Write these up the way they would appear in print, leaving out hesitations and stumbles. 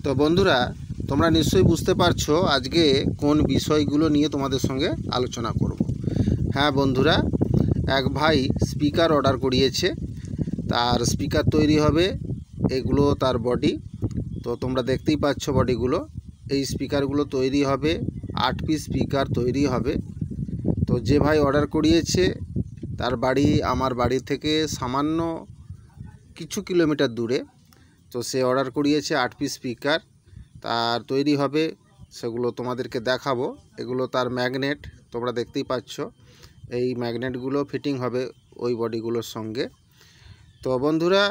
তো বন্ধুরা, তোমরা নিশ্চয়ই বুঝতে পারছো আজকে কোন বিষয়গুলো নিয়ে তোমাদের সঙ্গে আলোচনা করব। হ্যাঁ বন্ধুরা, এক ভাই স্পিকার অর্ডার করিয়েছে, তার স্পিকার তৈরি হবে, এগুলো তার বডি। তো তোমরা দেখতেই পাচ্ছ বডিগুলো। এই স্পিকারগুলো তৈরি হবে, 8 পিস স্পিকার তৈরি হবে। তো যে ভাই অর্ডার করিয়েছে তার বাড়ি আমার বাড়ি থেকে সামান্য কিছু কিলোমিটার দূরে। তো সে অর্ডার করিয়েছে 8 পিস স্পিকার, তার তৈরি হবে, সেগুলো তোমাদেরকে দেখাবো। এগুলো তার ম্যাগনেট, তোমরা দেখতেই পাচ্ছ। এই ম্যাগনেটগুলো ফিটিং হবে ওই বডিগুলোর সঙ্গে। তো বন্ধুরা,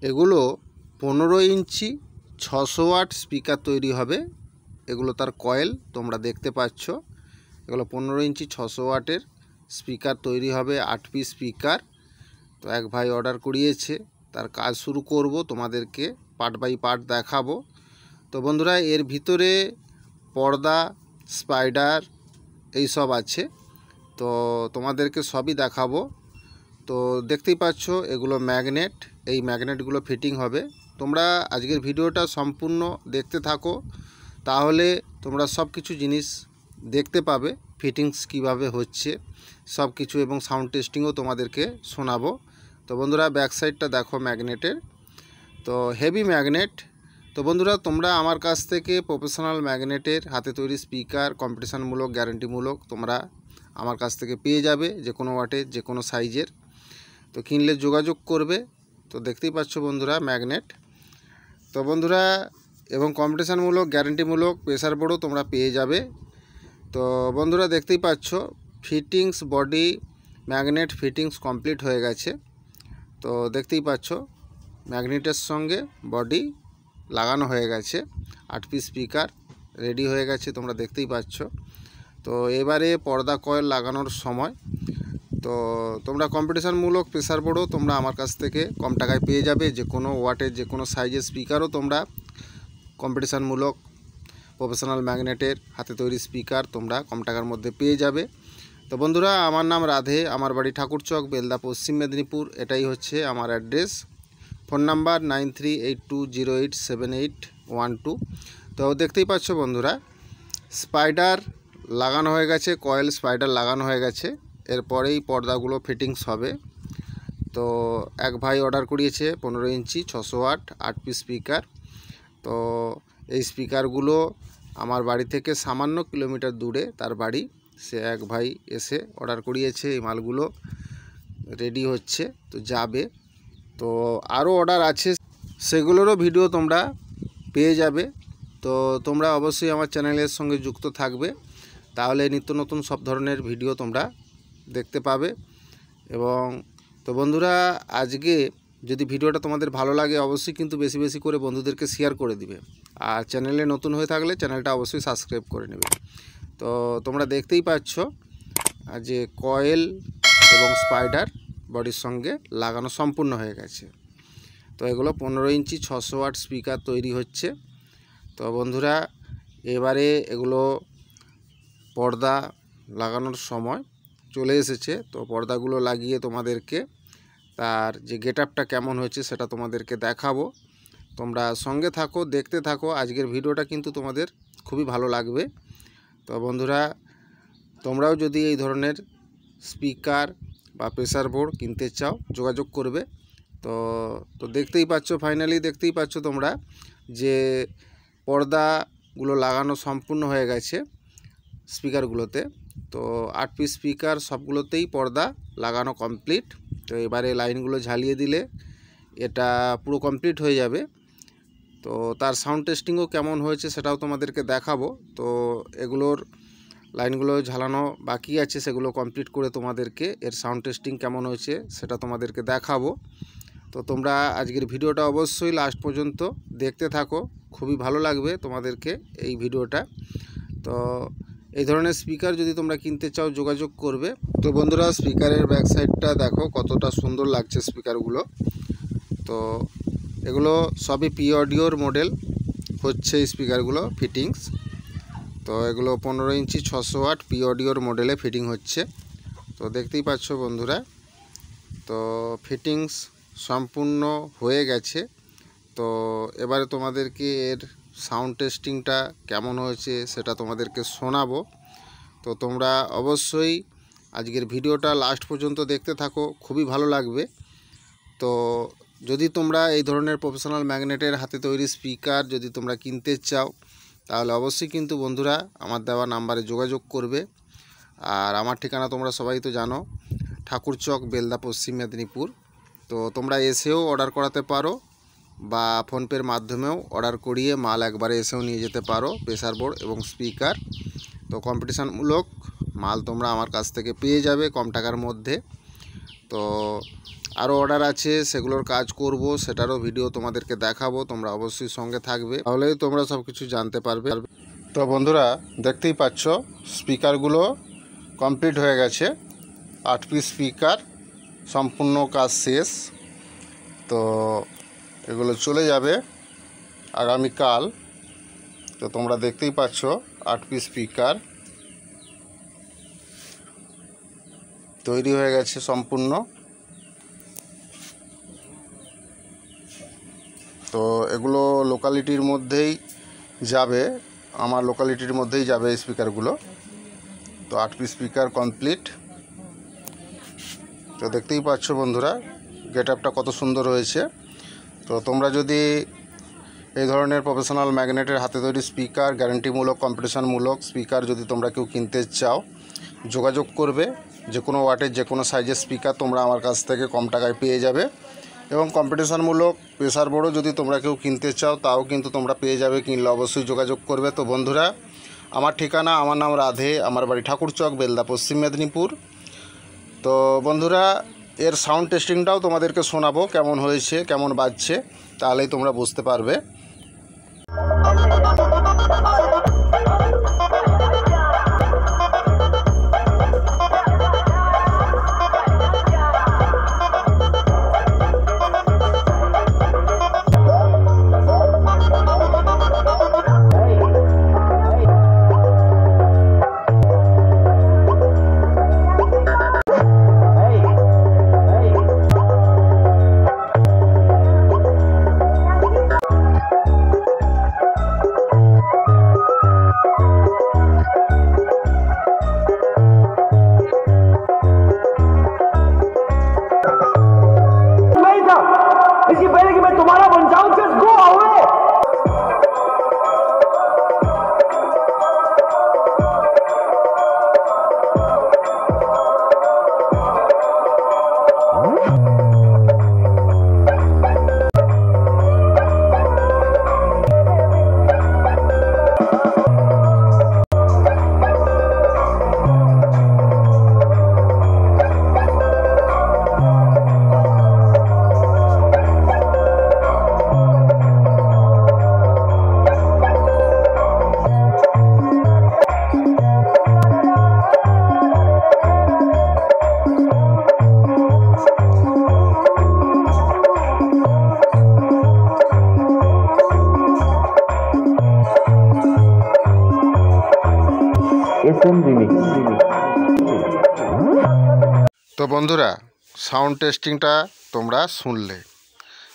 এগুলো 15 ইঞ্চি 600 ওয়াট স্পিকার তৈরি হবে। এগুলো তার কয়েল, তোমরা দেখতে পাচ্ছ। এগুলো 15 ইঞ্চি 600 ওয়াটের স্পিকার তৈরি হবে, 8 পিস স্পিকার। তো এক ভাই অর্ডার করিয়েছে, তার কাজ শুরু করব, তোমাদেরকে পার্ট বাই পার্ট দেখাবো। তো বন্ধুরা, এর ভিতরে পর্দা, স্পাইডার এই সব আছে, তো তোমাদেরকে সবই দেখাবো। তো দেখতেই পাচ্ছ এগুলো ম্যাগনেট, এই ম্যাগনেটগুলো ফিটিং হবে। তোমরা আজকের ভিডিওটা সম্পূর্ণ দেখতে থাকো, তাহলে তোমরা সব কিছু জিনিস দেখতে পাবে, ফিটিংস কিভাবে হচ্ছে সব কিছু, এবং সাউন্ড টেস্টিংও তোমাদেরকে শোনাবো। তো বন্ধুরা, ব্যাক সাইডটা দেখো ম্যাগনেটের, তো হেভি ম্যাগনেট। তো বন্ধুরা, তোমরা আমার কাছ থেকে প্রফেশনাল ম্যাগনেটের হাতে তৈরি স্পিকার কম্পিটিশানমূলক, গ্যারান্টিমূলক তোমরা আমার কাছ থেকে পেয়ে যাবে, যে কোনো ওয়াটের, যে কোনো সাইজের। তো কিনলে যোগাযোগ করবে। তো দেখতেই পাচ্ছ বন্ধুরা ম্যাগনেট। তো বন্ধুরা, এবং কম্পিটিশানমূলক, গ্যারান্টিমূলক প্রেসার বোর্ডও তোমরা পেয়ে যাবে। তো বন্ধুরা, দেখতেই পাচ্ছ fittings, body magnet fittings complete হয়ে গেছে। তো দেখতেই পাচ্ছ ম্যাগনেটের সঙ্গে বডি লাগানো হয়ে গেছে, 8 পিস স্পিকার রেডি হয়ে গেছে, তোমরা দেখতেই পাচ্ছ। তো এবারে পর্দা কয়েল লাগানোর সময়। তো তোমরা কম্পিটিশানমূলক প্রেসার বোর্ডও তোমরা আমার কাছ থেকে কম টাকায় পেয়ে যাবে, যে কোনো ওয়াটের, যে কোনো সাইজের স্পিকারও তোমরা কম্পিটিশানমূলক প্রফেশনাল ম্যাগনেটের হাতে তৈরি স্পিকার তোমরা কম টাকার মধ্যে পেয়ে যাবে। তো বন্ধুরা, আমার নাম রাধে, আমার বাড়ি ঠাকুরচক, বেলদা, পশ্চিম মেদিনীপুর। এটাই হচ্ছে আমার অ্যাড্রেস। Phone number 9382087812। তো দেখতেই পাচ্ছ বন্ধুরা, স্পাইডার লাগানো হয়ে গেছে, কয়েল স্পাইডার লাগানো হয়ে গেছে। এরপরেই পর্দাগুলো ফিটিংস হবে। তো এক ভাই অর্ডার করিয়েছে 15 ইঞ্চি 600 ওয়াট 8 পিস স্পিকার। তো এই স্পিকারগুলো আমার বাড়ি থেকে সামান্য কিলোমিটার দূরে তার বাড়ি। সে এক ভাই এসে অর্ডার করিয়েছে, এই মালগুলো রেডি হচ্ছে, তো যাবে। তো আরও অর্ডার আছে, সেগুলোরও ভিডিও তোমরা পেয়ে যাবে। তো তোমরা অবশ্যই আমার চ্যানেলের সঙ্গে যুক্ত থাকবে, তাহলে নিত্য নতুন সব ধরনের ভিডিও তোমরা দেখতে পাবে। এবং তো বন্ধুরা, আজকে যদি ভিডিওটা তোমাদের ভালো লাগে, অবশ্যই কিন্তু বেশি বেশি করে বন্ধুদেরকে শেয়ার করে দিবে। আর চ্যানেলে নতুন হয়ে থাকলে চ্যানেলটা অবশ্যই সাবস্ক্রাইব করে নেবে। তো তোমরা দেখতেই পাচ্ছ যে কয়েল এবং স্পাইডার বডির সঙ্গে লাগানো সম্পূর্ণ হয়ে গেছে। তো এগুলো 15 ইঞ্চি 600 ওয়াট স্পিকার তৈরি হচ্ছে। তো বন্ধুরা, এবারে এগুলো পর্দা লাগানোর সময় চলে এসেছে। তো পর্দাগুলো লাগিয়ে তোমাদেরকে তার যে গেট আপটা কেমন হয়েছে সেটা তোমাদেরকে দেখাবো। তোমরা সঙ্গে থাকো, দেখতে থাকো। আজকের ভিডিওটা কিন্তু তোমাদের খুবই ভালো লাগবে। তো বন্ধুরা, তোমরাও যদি এই ধরনের স্পিকার বা প্রেসার বোর্ড কিনতে চাও, যোগাযোগ করবে। তো তো দেখতেই পাচ্ছ, ফাইনালি দেখতেই পাচ্ছ তোমরা যে পর্দাগুলো লাগানো সম্পূর্ণ হয়ে গেছে স্পিকারগুলোতে। তো 8 পিস স্পিকার সবগুলোতেই পর্দা লাগানো কমপ্লিট। তো এবারে লাইনগুলো ঝালিয়ে দিলে এটা পুরো কমপ্লিট হয়ে যাবে। তো তার সাউন্ড টেস্টিংও কেমন হয়েছে সেটাও তোমাদেরকে দেখাবো। তো এগুলোর লাইনগুলো ঝালানো বাকি আছে, সেগুলো কমপ্লিট করে তোমাদেরকে এর সাউন্ড টেস্টিং কেমন হয়েছে সেটা তোমাদেরকে দেখাবো। তো তোমরা আজকের ভিডিওটা অবশ্যই লাস্ট পর্যন্ত দেখতে থাকো, খুবই ভালো লাগবে তোমাদেরকে এই ভিডিওটা। তো এই ধরনের স্পিকার যদি তোমরা কিনতে চাও, যোগাযোগ করবে। তো বন্ধুরা, স্পিকারের ব্যাক সাইডটা দেখো কতটা সুন্দর লাগছে স্পিকারগুলো। তো এগুলো সবই পি অডিওর মডেল হচ্ছে স্পিকারগুলো ফিটিংস। তো এগুলো 15 ইঞ্চি 600 ওয়াট পি অডিওর মডেলে ফিটিং হচ্ছে। তো দেখতেই পাচ্ছ বন্ধুরা, তো ফিটিংস সম্পূর্ণ হয়ে গেছে। তো এবারে তোমাদেরকে এর সাউন্ড টেস্টিংটা কেমন হয়েছে সেটা তোমাদেরকে শোনাবো। তো তোমরা অবশ্যই আজকের ভিডিওটা লাস্ট পর্যন্ত দেখতে থাকো, খুবই ভালো লাগবে। তো যদি তোমরা এই ধরনের প্রফেশনাল ম্যাগনেটের হাতে তৈরি স্পিকার যদি তোমরা কিনতে চাও, তাহলে অবশ্যই কিন্তু বন্ধুরা আমার দেওয়া নাম্বারে যোগাযোগ করবে। আর আমার ঠিকানা তোমরা সবাই তো জানো, ঠাকুরচক, বেলদা, পশ্চিম মেদিনীপুর। তো তোমরা এসেও অর্ডার করাতে পারো বা ফোনপের মাধ্যমেও অর্ডার করিয়ে মাল একবারে এসেও নিয়ে যেতে পারো, প্রেসার বোর্ড এবং স্পিকার। তো কম্পিটিশানমূলক মাল তোমরা আমার কাছ থেকে পেয়ে যাবে কম টাকার মধ্যে। তো আরও অর্ডার আছে, সেগুলোর কাজ করব, সেটারও ভিডিও তোমাদেরকে দেখাবো। তোমরা অবশ্যই সঙ্গে থাকবে, তাহলেই তোমরা সব কিছু জানতে পারবে। তো বন্ধুরা দেখতেই পাচ্ছ স্পিকারগুলো কমপ্লিট হয়ে গেছে, 8 পিস স্পিকার, সম্পূর্ণ কাজ শেষ। তো এগুলো চলে যাবে আগামীকাল। তো তোমরা দেখতেই পাচ্ছ 8 পিস স্পিকার তৈরি হয়ে গেছে সম্পূর্ণ। তো এগুলো লোকালিটির মধ্যেই যাবে, আমার লোকালিটির মধ্যেই যাবে এই স্পিকারগুলো। তো 8 পিস স্পিকার কমপ্লিট। তো দেখতেই পাচ্ছ বন্ধুরা গেট আপটা কত সুন্দর হয়েছে। তো তোমরা যদি এই ধরনের প্রফেশনাল ম্যাগনেটের হাতে তৈরি স্পিকার, গ্যারান্টিমূলক, কম্পিটিশানমূলক স্পিকার যদি তোমরা কেউ কিনতে চাও, যোগাযোগ করবে। যে কোনো ওয়াটের যে কোনো সাইজের স্পিকার তোমরা আমার কাছ থেকে কম টাকায় পেয়ে যাবে। এবং কম্পিটিশানমূলক প্রেসার বোর্ডও যদি তোমরা কেউ কিনতে চাও, তাও কিন্তু তোমরা পেয়ে যাবে, কিনলে অবশ্যই যোগাযোগ করবে। তো বন্ধুরা আমার ঠিকানা, আমার নাম রাধে, আমার বাড়ি ঠাকুরচক, বেলদা, পশ্চিম মেদিনীপুর। তো বন্ধুরা এর সাউন্ড টেস্টিংটাও তোমাদেরকে শোনাবো, কেমন হয়েছে, কেমন বাজছে, তাহলেই তোমরা বুঝতে পারবে। इससे पहले कि मैं तुम्हारा बन जाऊं, just go away. তো বন্ধুরা সাউন্ড টেস্টিংটা তোমরা শুনলে,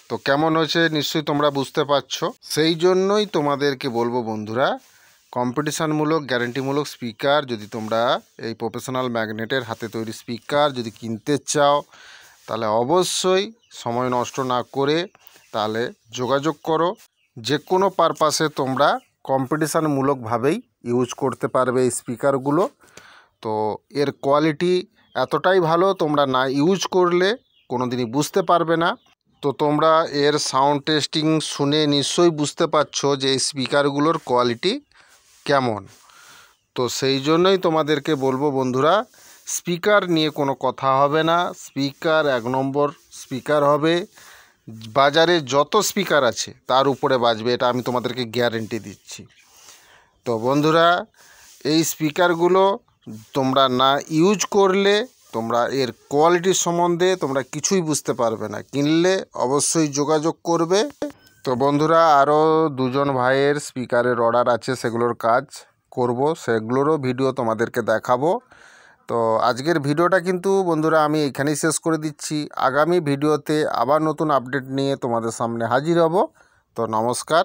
তো কেমন হয়েছে নিশ্চয়ই তোমরা বুঝতে পারছো। সেই জন্যই তোমাদেরকে বলবো বন্ধুরা, কম্পিটিশানমূলক, গ্যারান্টিমূলক স্পিকার যদি তোমরা এই প্রফেশনাল ম্যাগনেটের হাতে তৈরি স্পিকার যদি কিনতে চাও, তাহলে অবশ্যই সময় নষ্ট না করে তাহলে যোগাযোগ করো। যে কোনো পারপাসে তোমরা কম্পিটিশানমূলকভাবেই ইউজ করতে পারবে এই স্পিকারগুলো। তো এর কোয়ালিটি এতটাই ভালো, তোমরা না ইউজ করলে কোনো দিনই বুঝতে পারবে না। তো তোমরা এর সাউন্ড টেস্টিং শুনে নিশ্চয়ই বুঝতে পারছো যে এই স্পিকারগুলোর কোয়ালিটি কেমন। তো সেই জন্যই তোমাদেরকে বলবো বন্ধুরা, স্পিকার নিয়ে কোনো কথা হবে না, স্পিকার 1 নম্বর স্পিকার হবে। বাজারে যত স্পিকার আছে তার উপরে বাজবে, এটা আমি তোমাদেরকে গ্যারেন্টি দিচ্ছি। তো বন্ধুরা এই স্পিকারগুলো তোমরা না ইউজ করলে তোমরা এর কোয়ালিটির সম্বন্ধে তোমরা কিছুই বুঝতে পারবে না। কিনলে অবশ্যই যোগাযোগ করবে। তো বন্ধুরা আরও 2 জন ভাইয়ের স্পিকারের অর্ডার আছে, সেগুলোর কাজ করব, সেগুলোরও ভিডিও তোমাদেরকে দেখাবো। তো আজকের ভিডিওটা কিন্তু বন্ধুরা আমি এখানেই শেষ করে দিচ্ছি। আগামী ভিডিওতে আবার নতুন আপডেট নিয়ে তোমাদের সামনে হাজির হব। তো নমস্কার।